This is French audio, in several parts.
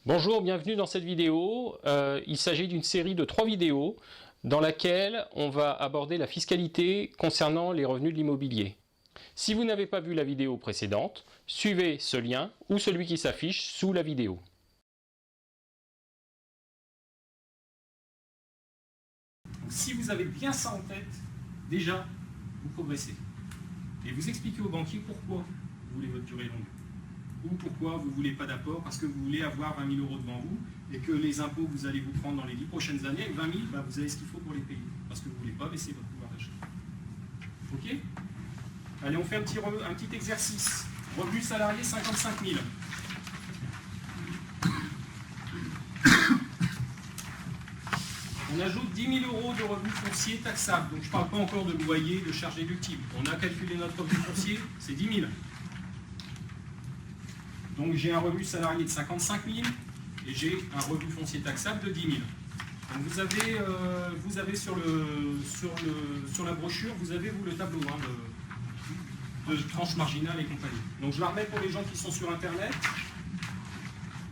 Bonjour, bienvenue dans cette vidéo. Il s'agit d'une série de 3 vidéos dans laquelle on va aborder la fiscalité concernant les revenus de l'immobilier. Si vous n'avez pas vu la vidéo précédente, suivez ce lien ou celui qui s'affiche sous la vidéo. Donc, si vous avez bien ça en tête, déjà, vous progressez. Et vous expliquez au banquier pourquoi vous voulez votre durée longue. Ou pourquoi vous ne voulez pas d'apport, parce que vous voulez avoir 20 000 € devant vous, et que les impôts que vous allez vous prendre dans les 10 prochaines années, 20 000, vous avez ce qu'il faut pour les payer, parce que vous ne voulez pas baisser votre pouvoir d'achat. Ok? Allez, on fait un petit exercice. Revenu salarié 55 000. On ajoute 10 000 € de revenus fonciers taxables. Donc je ne parle pas encore de loyer, de charges déductibles. On a calculé notre revenu foncier, c'est 10 000. Donc j'ai un revenu salarié de 55 000 et j'ai un revenu foncier taxable de 10 000. Donc vous avez sur la brochure, vous avez le tableau de tranche marginale et compagnie. Donc je la remets pour les gens qui sont sur Internet.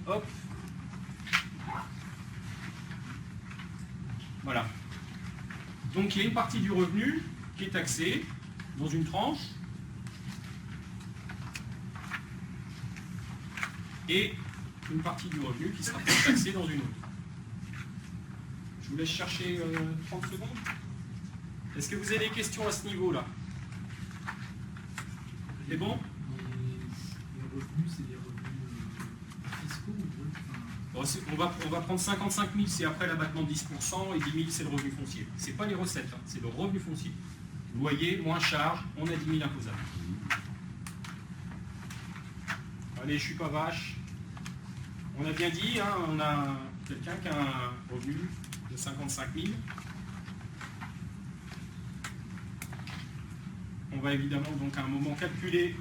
Hop. Voilà. Donc il y a une partie du revenu qui est taxée dans une tranche. Et une partie du revenu qui sera taxée dans une autre. Je vous laisse chercher 30 secondes. Est-ce que vous avez des questions à ce niveau-là? C'est bon? Les revenus, c'est des revenus fiscaux ou Bon, on va prendre 55 000, c'est après l'abattement de 10%, et 10 000, c'est le revenu foncier. Ce n'est pas les recettes, hein, c'est le revenu foncier. Loyer, moins charge, on a 10 000 imposables. Allez, je suis pas vache. On a bien dit, hein, on a quelqu'un qui a un revenu de 55 000. On va évidemment donc à un moment calculer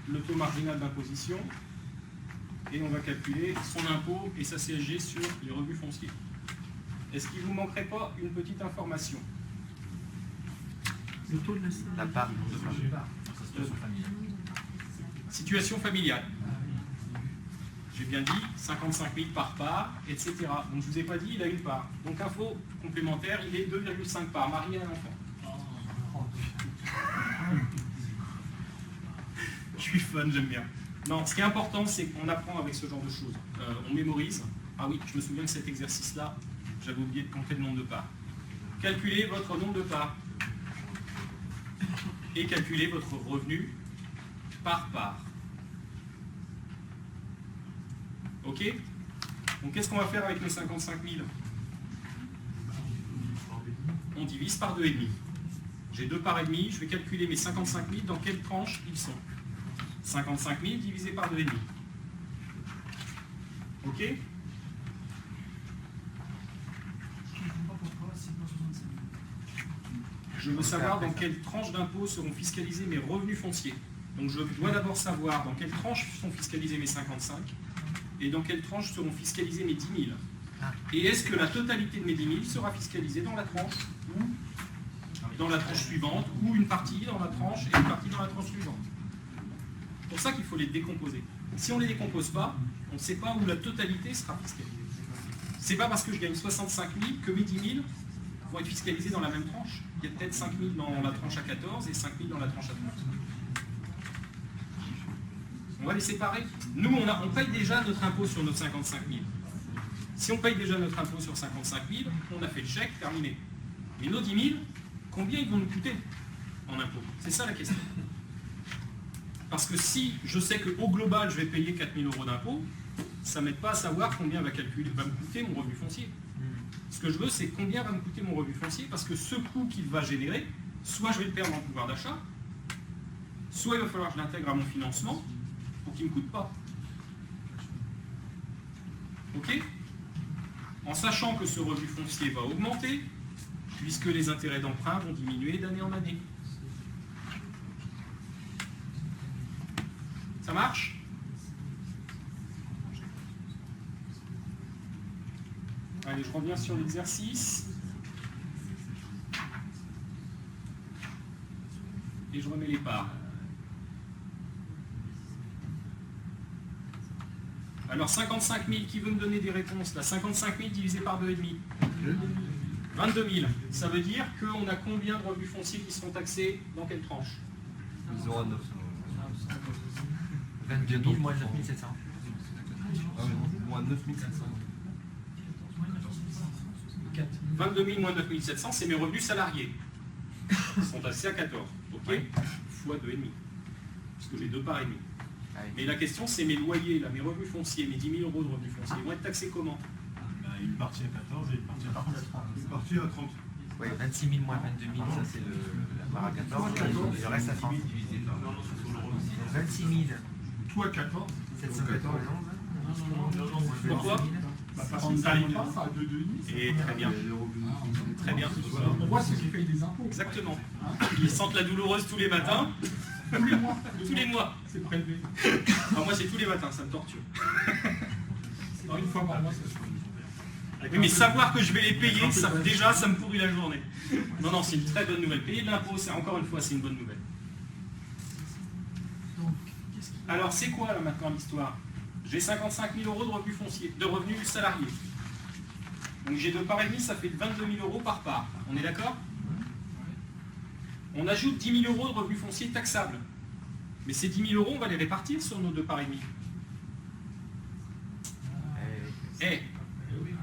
le taux marginal d'imposition et on va calculer son impôt et sa CSG sur les revenus fonciers. Est-ce qu'il ne vous manquerait pas une petite information? le taux de la part de situation familiale. Situation familiale. J'ai bien dit 55 000 par part, etc. Donc je ne vous ai pas dit, il a une part. Donc info complémentaire, il est 2,5 parts, marié à un enfant. Je suis fun, j'aime bien. Non, ce qui est important, c'est qu'on apprend avec ce genre de choses. On mémorise. Ah oui, je me souviens que cet exercice-là, j'avais oublié de compter le nombre de parts. Calculez votre nombre de parts. Et calculez votre revenu par part. Ok? Donc qu'est-ce qu'on va faire avec les 55 000? On divise par 2,5. J'ai 2 parts et demi, je vais calculer mes 55 000, dans quelle tranche ils sont. 55 000 divisé par 2,5. Ok? Je ne comprends pas pourquoi c'est pas 65 000. Je veux savoir dans quelle tranche d'impôt seront fiscalisés mes revenus fonciers. Donc je dois d'abord savoir dans quelle tranche sont fiscalisés mes 55 et dans quelle tranche seront fiscalisés mes 10 000. Et est-ce que la totalité de mes 10 000 sera fiscalisée dans la tranche ou dans la tranche suivante, ou une partie dans la tranche et une partie dans la tranche suivante? C'est pour ça qu'il faut les décomposer. Si on ne les décompose pas, on ne sait pas où la totalité sera fiscalisée. C'est pas parce que je gagne 65 000 que mes 10 000 vont être fiscalisés dans la même tranche. Il y a peut-être 5 000 dans la tranche à 14 et 5 000 dans la tranche à 30. On va les séparer. Nous, on paye déjà notre impôt sur notre 55 000. Si on paye déjà notre impôt sur 55 000, on a fait le chèque, terminé. Mais nos 10 000, combien ils vont nous coûter en impôt? C'est ça la question. Parce que si je sais qu'au global, je vais payer 4 000 € d'impôt, ça ne m'aide pas à savoir combien va me coûter mon revenu foncier. Ce que je veux, c'est combien va me coûter mon revenu foncier, parce que ce coût qu'il va générer, soit je vais le perdre en pouvoir d'achat, soit il va falloir que je l'intègre à mon financement pour qu'il ne me coûte pas. Ok? En sachant que ce revenu foncier va augmenter, puisque les intérêts d'emprunt vont diminuer d'année en année. Ça marche? Allez, je reviens sur l'exercice. Et je remets les parts. Alors 55 000, qui veut me donner des réponses là? 55 000 divisé par 2,5. 22 000. Ça veut dire qu'on a combien de revenus fonciers qui seront taxés dans quelle tranche? 0,9. 22 000 moins 9 700. Moins 9 700. 22 000 moins 9 700, c'est mes revenus salariés. Ils sont taxés à 14. OK? Fois 2,5. Parce que j'ai 2 parts et demi. Mais la question, c'est mes loyers, là, mes revenus fonciers, mes 10 000 euros de revenus fonciers, ils vont être taxés comment? Une partie à 14 et une partie à 30. Une partie à 30. Oui, 26 000 moins 22 000, ça c'est la part à 14, et le reste à 30. 26 000. Toi 14. 791. Pourquoi? Parce qu'ils n'arrivent pas à 2,5. Et très bien. Très bien. On voit ceux qui payent des impôts. Exactement. Ils sentent la douloureuse tous les matins. Tous les mois. Tous les mois. C'est prélevé. Alors moi, c'est tous les matins, ça me torture. Non, une fois par mois, ça se fait. Oui, mais savoir que je vais les payer, ça, déjà, ça me pourrit la journée. Non, non, c'est une très bonne nouvelle. Payer de l'impôt, encore une fois, c'est une bonne nouvelle. Alors, c'est quoi, là, maintenant, l'histoire? J'ai 55 000 euros de revenus fonciers, de revenus salariés. Donc, j'ai 2 parts et demi, ça fait 22 000 euros par part. On est d'accord? On ajoute 10 000 euros de revenus fonciers taxables. Mais ces 10 000 euros, on va les répartir sur nos 2 parts et demi.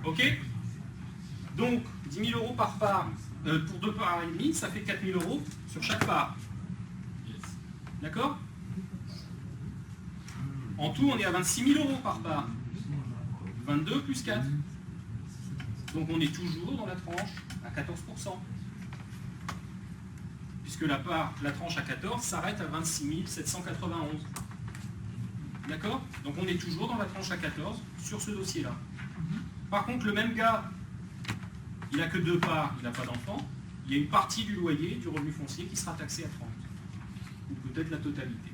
Ok? Donc, 10 000 euros par part, pour 2 parts et demi, ça fait 4 000 euros sur chaque part. D'accord? En tout, on est à 26 000 euros par part. 22 plus 4. Donc on est toujours dans la tranche à 14%. Puisque la tranche à 14 s'arrête à 26 791. D'accord? Donc on est toujours dans la tranche à 14 sur ce dossier-là. Par contre, le même gars, il n'a que 2 parts, il n'a pas d'enfant. Il y a une partie du loyer, du revenu foncier, qui sera taxée à 30. Ou peut-être la totalité.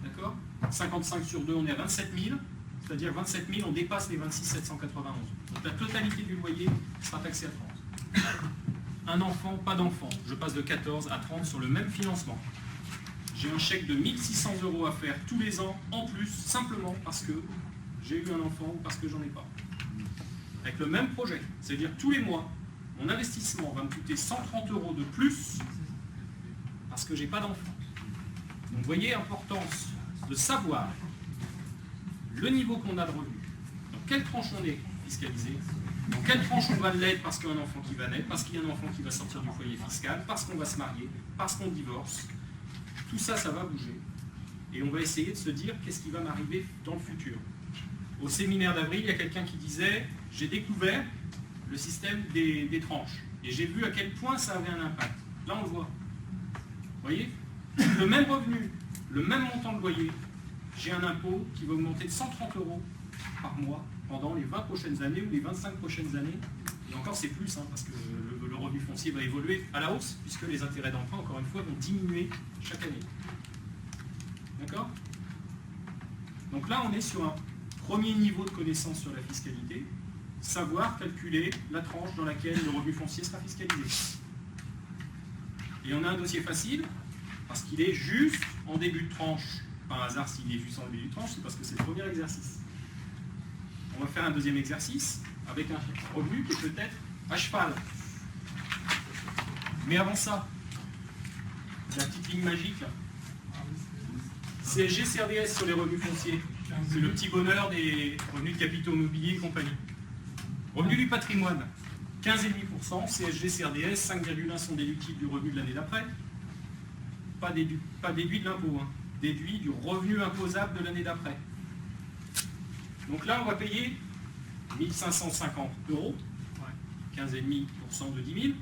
D'accord? 55 sur 2, on est à 27 000. C'est-à-dire 27 000, on dépasse les 26 791. Donc la totalité du loyer sera taxée à 30. Un enfant, pas d'enfant. Je passe de 14 à 30 sur le même financement. J'ai un chèque de 1 600 € à faire tous les ans, en plus, simplement parce que j'ai eu un enfant ou parce que j'en ai pas. Avec le même projet. C'est-à-dire tous les mois, mon investissement va me coûter 130 € de plus parce que j'ai pas d'enfant. Donc vous voyez l'importance de savoir le niveau qu'on a de revenus, dans quelle tranche on est fiscalisé, dans quelle tranche on va l'être parce qu'il y a un enfant qui va naître, parce qu'il y a un enfant qui va sortir du foyer fiscal, parce qu'on va se marier, parce qu'on divorce. Tout ça, ça va bouger. Et on va essayer de se dire qu'est-ce qui va m'arriver dans le futur. Au séminaire d'avril, il y a quelqu'un qui disait « J'ai découvert le système des tranches et j'ai vu à quel point ça avait un impact. » Là, on le voit. Vous voyez? Le même revenu, le même montant de loyer, j'ai un impôt qui va augmenter de 130 € par mois pendant les 20 prochaines années ou les 25 prochaines années. Et encore, c'est plus, parce que le revenu foncier va évoluer à la hausse, puisque les intérêts d'emprunt, encore une fois, vont diminuer chaque année. D'accord? Donc là, on est sur un premier niveau de connaissance sur la fiscalité, savoir calculer la tranche dans laquelle le revenu foncier sera fiscalisé. Et on a un dossier facile, parce qu'il est juste en début de tranche. Par hasard, s'il est juste en début de tranche, c'est parce que c'est le premier exercice. On va faire un deuxième exercice avec un revenu qui est peut-être à cheval. Mais avant ça, la petite ligne magique, là. CSG, CRDS sur les revenus fonciers. C'est le petit bonheur des revenus de capitaux immobiliers et compagnie. Revenu du patrimoine, 15,5%. CSG, CRDS, 5,1 sont déductibles du revenu de l'année d'après. Pas déduit de l'impôt, déduit du revenu imposable de l'année d'après. Donc là, on va payer 1 550 €, 15,5% de 10 000,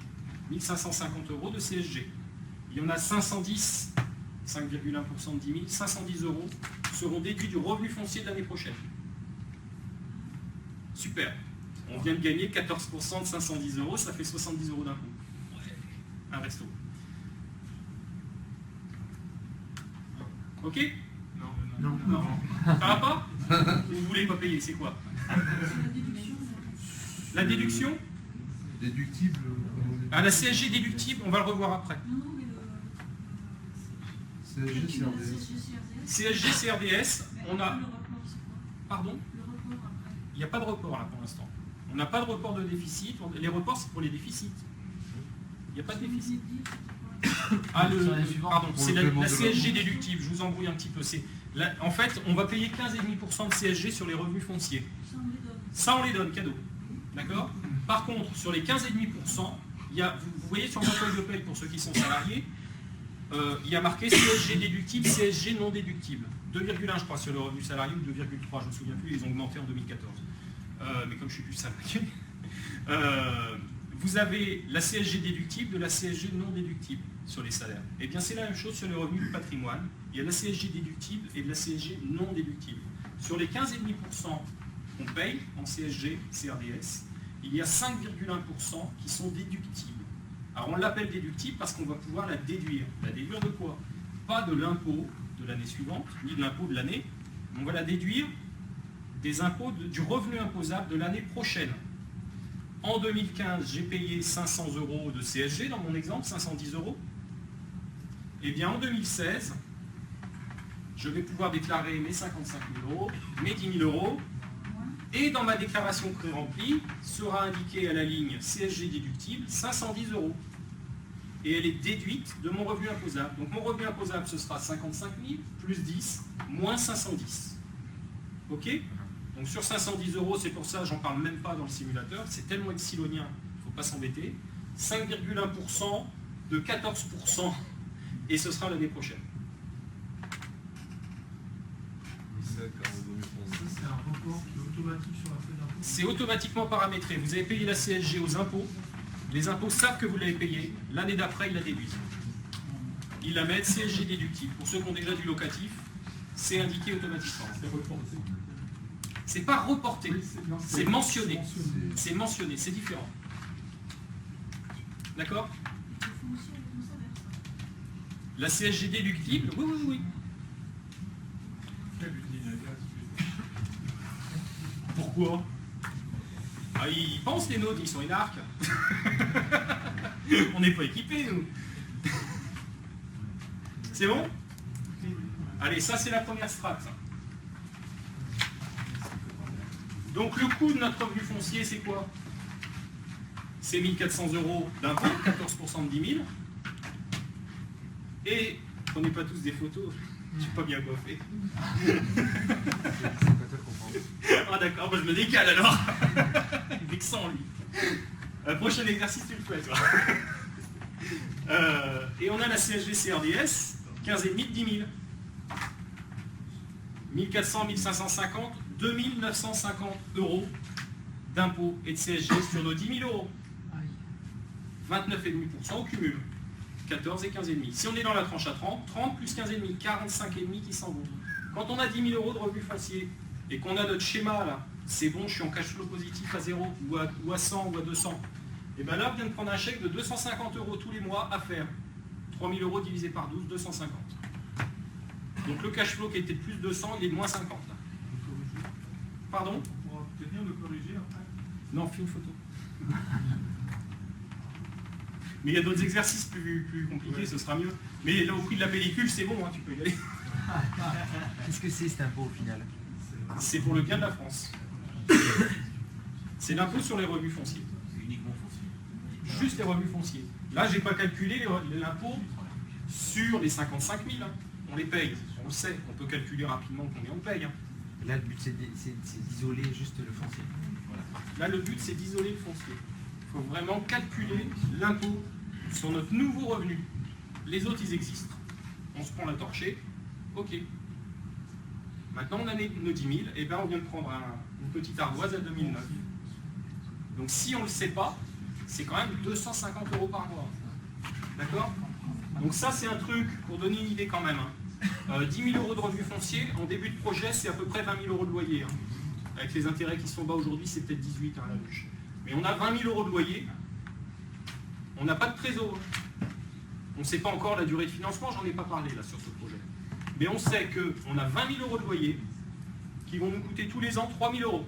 1 550 € de CSG. Il y en a 510, 5,1% de 10 000, 510 € seront déduits du revenu foncier de l'année prochaine. Super. On vient de gagner 14% de 510 €, ça fait 70 € d'impôt. Un resto. Ok? Non. Ça va pas? Vous ne voulez pas payer, c'est quoi? La déduction? Déductible. Ah, la CSG déductible, on va le revoir après. CSG, CRDS. CSG, CRDS, on a Pardon? Il n'y a pas de report là pour l'instant. On n'a pas de report de déficit. Les reports, c'est pour les déficits. Il n'y a pas de déficit. Ah, pardon, c'est la CSG déductible. Je vous embrouille un petit peu. En fait, on va payer 15,5% de CSG sur les revenus fonciers. Ça, on les donne, cadeau. D'accord? Par contre, sur les 15,5%, vous voyez sur mon feuille de paye, pour ceux qui sont salariés, il y a marqué CSG déductible, CSG non déductible. 2,1 je crois sur le revenu salarié ou 2,3, je ne me souviens plus, ils ont augmenté en 2014. Mais comme je suis plus salarié, vous avez la CSG déductible de la CSG non déductible sur les salaires. Et bien c'est la même chose sur les revenus du patrimoine. Il y a de la CSG déductible et de la CSG non déductible. Sur les 15,5% qu'on paye en CSG, CRDS, il y a 5,1% qui sont déductibles. Alors on l'appelle déductible parce qu'on va pouvoir la déduire. La déduire de quoi? Pas de l'impôt de l'année suivante, ni de l'impôt de l'année. On va la déduire des impôts du revenu imposable de l'année prochaine. En 2015, j'ai payé 500 € de CSG, dans mon exemple, 510 €. Et bien en 2016, je vais pouvoir déclarer mes 55 000 €, mes 10 000 €, et dans ma déclaration pré-remplie, sera indiqué à la ligne CSG déductible 510 €. Et elle est déduite de mon revenu imposable. Donc mon revenu imposable, ce sera 55 000 plus 10, moins 510. OK? Donc sur 510 €, c'est pour ça, j'en parle même pas dans le simulateur, c'est tellement epsilonien, il ne faut pas s'embêter. 5,1% de 14%, et ce sera l'année prochaine. Ça, c'est un report qui est automatique sur la feuille d'impôt. C'est automatiquement paramétré. Vous avez payé la CSG aux impôts. Les impôts savent que vous l'avez payé. L'année d'après, ils la déduisent. Ils la mettent CSG déductible. Pour ceux qui ont déjà du locatif, c'est indiqué automatiquement. C'est reporté. C'est pas reporté, Oui, c'est mentionné. C'est mentionné, c'est différent. D'accord? La CSG déductible, oui, oui, oui. Pourquoi? Ah, ils pensent les nôtres, ils sont énarques. On n'est pas équipés, nous. C'est bon? Allez, ça c'est la première strate. Donc le coût de notre revenu foncier, c'est quoi? C'est 1 400 € d'impôt, 14% de 10 000. Et, prenez pas tous des photos, je suis pas bien coiffé. Ah d'accord, moi je me décale alors. Vexant lui. Prochain exercice, tu le fais toi. Et on a la CSG CRDS, 15,5 de 10 000. 1400, 1550, 2950 € d'impôts et de CSG sur nos 10 000 €. 29,5% au cumul. 14 et 15,5. Si on est dans la tranche à 30, 30 plus 15,5, 45,5 qui s'en vont. Quand on a 10 000 € de revenus fonciers et qu'on a notre schéma là, c'est bon, je suis en cash flow positif à 0 ou à 100 ou à 200, et bien là, on vient de prendre un chèque de 250 € tous les mois à faire. 3 000 € divisé par 12, 250. Donc le cash flow qui était de plus de 200, il est de moins 50 là. Pardon? On pourra peut-être venir le corriger après. Non, fais une photo. Mais il y a d'autres exercices plus compliqués, ouais. Ce sera mieux. Mais là, au prix de la pellicule, c'est bon, hein, tu peux y aller. Qu'est-ce que c'est cet impôt au final? C'est pour le bien de la France. C'est l'impôt sur les revenus fonciers. Uniquement foncier. Juste les revenus fonciers. Là, j'ai pas calculé l'impôt sur les 55 000. Hein. On les paye, on le sait. On peut calculer rapidement combien on paye. Hein. Là, le but, c'est d'isoler juste le foncier. Voilà. Là, le but, c'est d'isoler le foncier. Il faut vraiment calculer l'impôt sur notre nouveau revenu. Les autres, ils existent. On se prend la torchée. OK. Maintenant, on a nos 10 000. Et bien, on vient de prendre une petite ardoise à 2009. Donc, si on ne le sait pas, c'est quand même 250 € par mois. D'accord? Donc ça, c'est un truc, pour donner une idée quand même. Hein. 10 000 € de revenus fonciers, en début de projet, c'est à peu près 20 000 € de loyer. Hein. Avec les intérêts qui sont bas aujourd'hui, c'est peut-être 18 hein, la ruche. Mais on a 20 000 € de loyer. On n'a pas de trésor. On ne sait pas encore la durée de financement, j'en ai pas parlé là sur ce projet. Mais on sait qu'on a 20 000 € de loyer qui vont nous coûter tous les ans 3 000 €.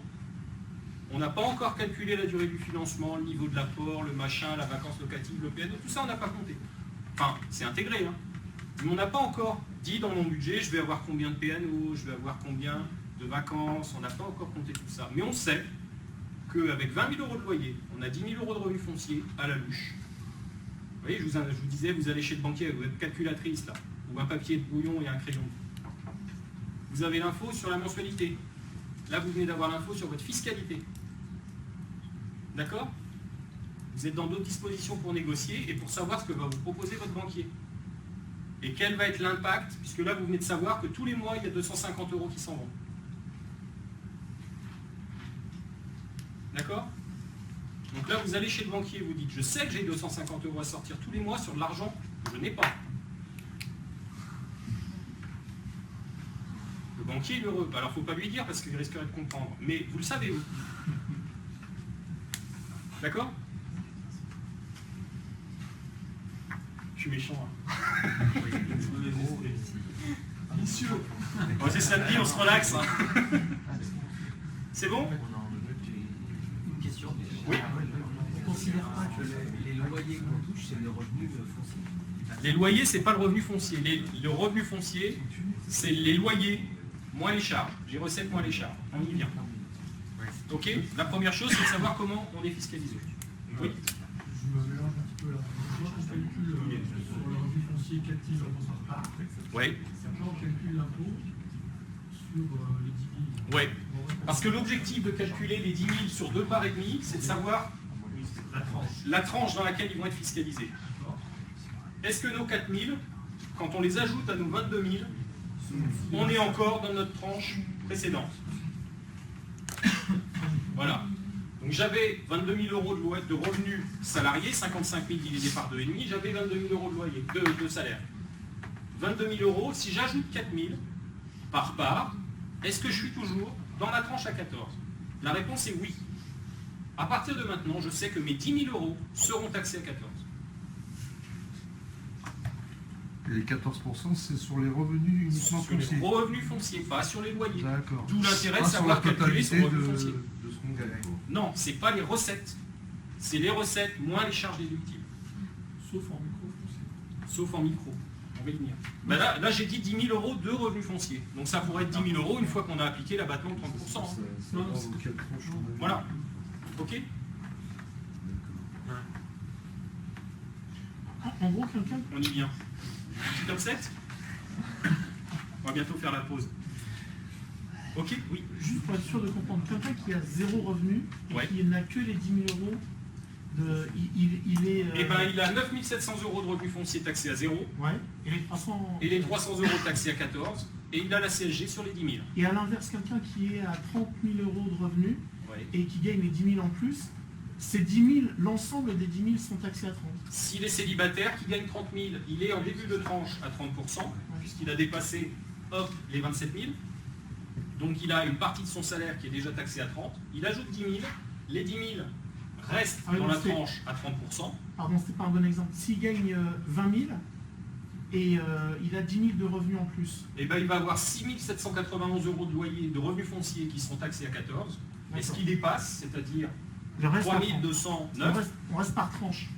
On n'a pas encore calculé la durée du financement, le niveau de l'apport, le machin, la vacance locative, le PNO, tout ça on n'a pas compté. Enfin, c'est intégré, hein. Mais on n'a pas encore dit dans mon budget, je vais avoir combien de PNO, je vais avoir combien de vacances, on n'a pas encore compté tout ça. Mais on sait qu'avec 20 000 euros de loyer, on a 10 000 euros de revenus fonciers à la louche. Vous voyez, je vous disais, vous allez chez le banquier avec votre calculatrice là, ou un papier de bouillon et un crayon. Vous avez l'info sur la mensualité. Là, vous venez d'avoir l'info sur votre fiscalité. D'accord? Vous êtes dans d'autres dispositions pour négocier et pour savoir ce que va vous proposer votre banquier. Et quel va être l'impact, puisque là, vous venez de savoir que tous les mois, il y a 250 euros qui s'en vont. D'accord? Donc là, vous allez chez le banquier et vous dites, je sais que j'ai 250 euros à sortir tous les mois sur de l'argent que je n'ai pas. Le banquier est heureux. Alors, il ne faut pas lui dire parce qu'il risquerait de comprendre. Mais vous le savez, vous. D'accord? Je suis méchant. Hein. Vicieux. Bon, c'est samedi, on se relaxe. Hein. C'est bon? Une question. Oui. On ne considère pas que les loyers qu'on touche, c'est le revenu foncier. Les loyers, c'est pas le revenu foncier. Le revenu foncier, c'est les loyers moins les charges. J'ai recettes moins les charges. On y vient. Ok? La première chose, c'est de savoir comment on est fiscalisé. Oui. Je me mélange un petit peu là. Quand on calcule sur le revenu foncier 4 000 euros par part, Oui. après on calcule l'impôt sur les 10 000. Oui. Parce que l'objectif de calculer les 10 000 sur 2 parts et demi, c'est de savoir la tranche dans laquelle ils vont être fiscalisés. Est-ce que nos 4 000, quand on les ajoute à nos 22 000, on est encore dans notre tranche précédente? Voilà. Donc j'avais 22 000 euros de revenus salariés, 55 000 divisé par 2,5, j'avais 22 000 euros de loyer, de salaire. 22 000 euros, si j'ajoute 4 000 par part, est-ce que je suis toujours dans la tranche à 14? La réponse est oui. À partir de maintenant, je sais que mes 10 000 euros seront taxés à 14. Et les 14%, c'est sur les revenus uniquement Sur les fonciers. revenus fonciers, pas sur les loyers. D'accord. D'où l'intérêt de Pas sur savoir la calculer son totalité revenu foncier. de ce qu'on gagne. Non, c'est pas les recettes. C'est les recettes moins les charges déductibles. Sauf en micro-foncier. Sauf en micro. On va y venir. Ben là j'ai dit 10 000 euros de revenus fonciers. Donc ça pourrait être 10 000 euros une fois qu'on a appliqué l'abattement de 30%. Ça va dans quelle tranche on est. Voilà. Ok? En gros, quelqu'un On y vient. Petit offset? On va bientôt faire la pause. Ok? Oui. juste pour être sûr de comprendre, quelqu'un qui a 0 revenu et Ouais. qui n'a que les 10 000 euros, il est... Eh ben il a 9 700 euros de revenus fonciers taxés à 0 Ouais, et les 300... et les 300 euros taxés à 14 et il a la CSG sur les 10 000. Et à l'inverse, quelqu'un qui est à 30 000 euros de revenus Ouais. et qui gagne les 10 000 en plus, ces 10 000, l'ensemble des 10 000 sont taxés à 30. S'il est célibataire, qui gagne 30 000, il est en début de tranche à 30%, puisqu'il a dépassé, hop, les 27 000. Donc il a une partie de son salaire qui est déjà taxée à 30. Il ajoute 10 000. Les 10 000 restent Ah oui, dans la c'est- tranche à 30%. Pardon, c'était pas un bon exemple. S'il gagne 20 000 et il a 10 000 de revenus en plus, Et ben il va avoir 6 791 euros de loyer de revenus fonciers qui seront taxés à 14. Et ce qui dépasse, c'est-à-dire le reste, 3 par tranche. 209, On reste par tranche.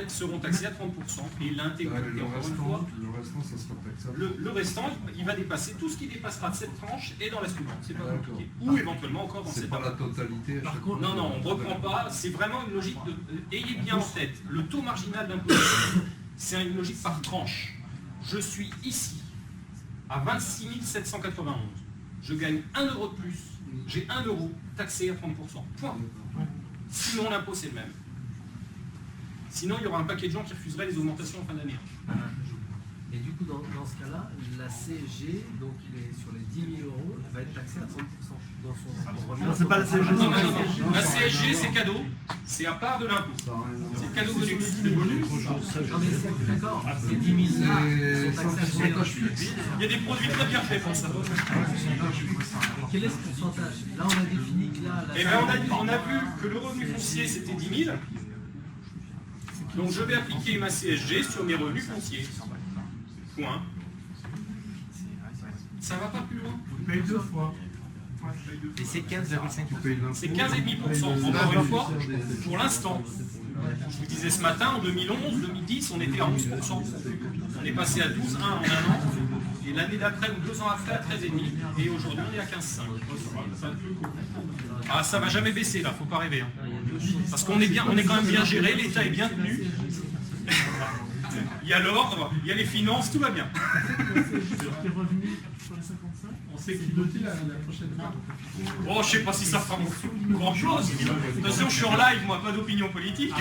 seront taxés à 30%. Et l'intégralité, Le encore une fois, restant, ça sera taxable. le restant, il va dépasser tout ce qui dépassera de cette tranche et dans la suivante. C'est pas D'accord. compliqué. Ou éventuellement encore dans C'est cette pas la totalité à chaque fois. Non, non, on ne reprend pas. C'est vraiment une logique de... Ayez bien en tête, le taux marginal d'imposition, c'est une logique par tranche. Je suis ici, à 26 791. Je gagne 1 euro de plus. J'ai 1 euro taxé à 30%. Point. Sinon, l'impôt, c'est le même. Sinon, il y aura un paquet de gens qui refuseraient les augmentations en fin d'année. Et du coup, dans ce cas-là, la CSG, donc il est sur les 10 000 euros, va être taxée à 30% dans son revenu. Non, c'est pas la CSG. Non, non, non. La CSG, c'est cadeau. C'est à part de l'impôt. C'est cadeau bonus. Non, mais c'est d'accord, ces 10 000 là sont taxés à pourcentage zéro. fixe. Il y a des produits très bien faits pour ça. Quel est ce pourcentage? Là, on a défini que là... Eh bien, on a vu que le revenu foncier, c'était 10 000. Donc, je vais appliquer ma CSG sur mes revenus fonciers. Point. Ça va pas plus loin. Vous payez 2 fois. Et c'est 15,5%. Tu payes l'impôt. C'est 15,5%. Encore une fois, pour l'instant. Je vous disais ce matin, en 2011, 2010, on était à 11%. On est passé à 12,1 en un an. Et l'année d'après ou 2 ans après, à 13,5. Et aujourd'hui, on est à 15,5. Ah, ça va jamais baisser là, faut pas rêver. Hein. Parce qu'on est bien, on est quand même bien géré, l'État est bien tenu. Il y a l'ordre, il y a les finances, tout va bien. Tes revenus sur les 55. On sait qui voter la prochaine fois. Oh, je sais pas si ça fera grand chose. Attention, je suis en live, moi, pas d'opinion politique.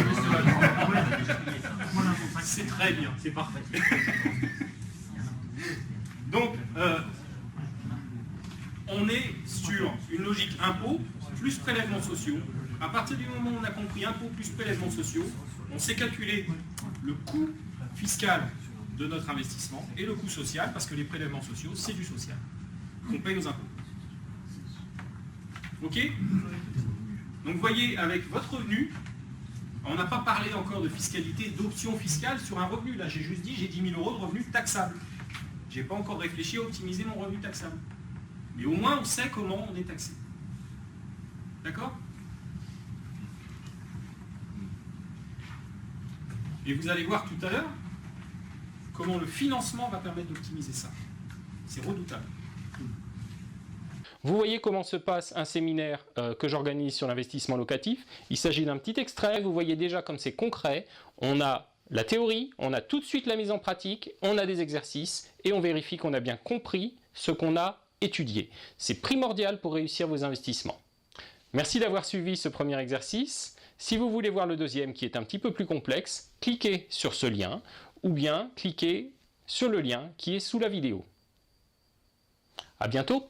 C'est très bien, c'est parfait. Donc, on est sur une logique impôt plus prélèvements sociaux. À partir du moment où on a compris impôt plus prélèvements sociaux, on sait calculer le coût fiscal de notre investissement et le coût social, parce que les prélèvements sociaux, c'est du social. On paye nos impôts. Ok? Donc, vous voyez, avec votre revenu, on n'a pas parlé encore de fiscalité, d'option fiscale sur un revenu. Là, j'ai juste dit, j'ai 10 000 € de revenus taxables. Je n'ai pas encore réfléchi à optimiser mon revenu taxable. Mais au moins, on sait comment on est taxé. D'accord? Et vous allez voir tout à l'heure comment le financement va permettre d'optimiser ça. C'est redoutable. Vous voyez comment se passe un séminaire que j'organise sur l'investissement locatif. Il s'agit d'un petit extrait. Vous voyez déjà comme c'est concret. On a la théorie, on a tout de suite la mise en pratique, on a des exercices et on vérifie qu'on a bien compris ce qu'on a étudié. C'est primordial pour réussir vos investissements. Merci d'avoir suivi ce premier exercice. Si vous voulez voir le deuxième qui est un petit peu plus complexe, cliquez sur ce lien ou bien cliquez sur le lien qui est sous la vidéo. À bientôt!